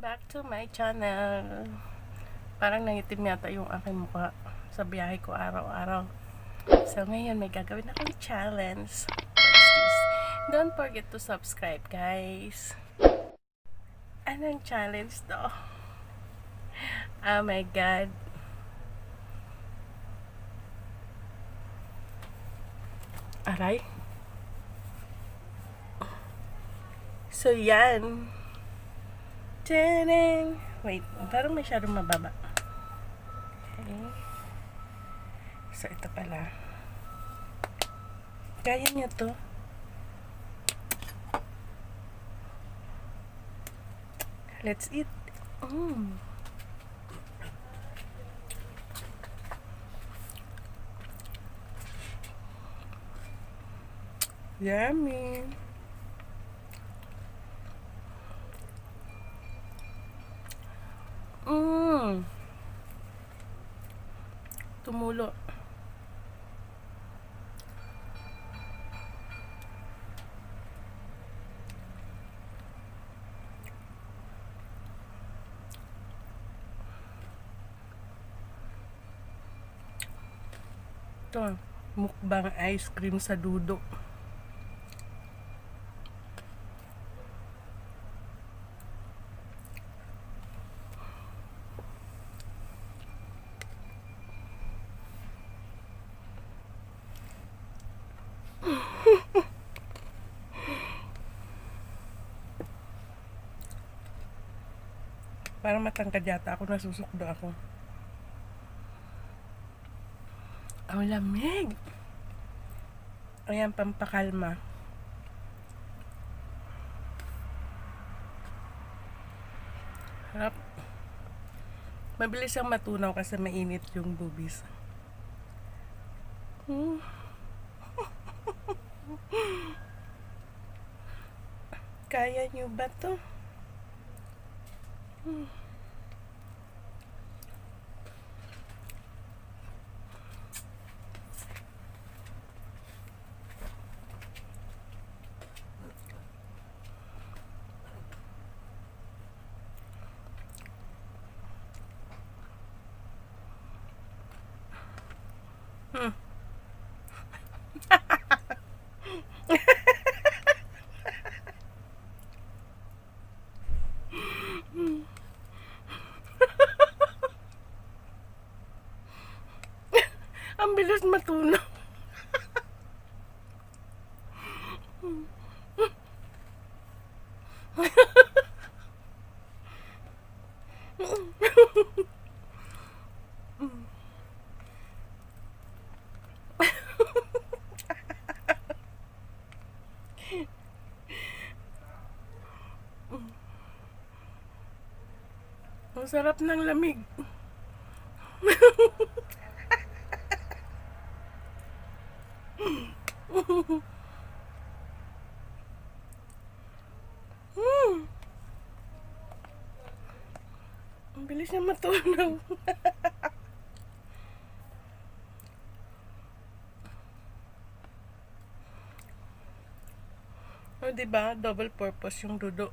Back to my channel. Parang nangitim yata yung aking mukha sa biyahe ko araw-araw. So ngayon may gagawin akong challenge. What's this? Don't forget to subscribe, guys. Anong challenge to? Oh my god. Aray. So yan. Tadang! Wait, parang masyadong mababa. Okay. So, ito pala. Kaya niya to. Let's eat. Yummy. Tumulo. Ito, mukbang ice cream sa dudo. Parang matangkad yata ako, nasusukdo ako. Ang lamig. Ayan, pampakalma. Harap. Mabilis siyang matunaw kasi mainit yung bubis. Kaya nyo ba to? Ang bilis matunaw. Ang sarap ng lamig. Ang bilis niya matunaw. O, diba? Double purpose yung dudo.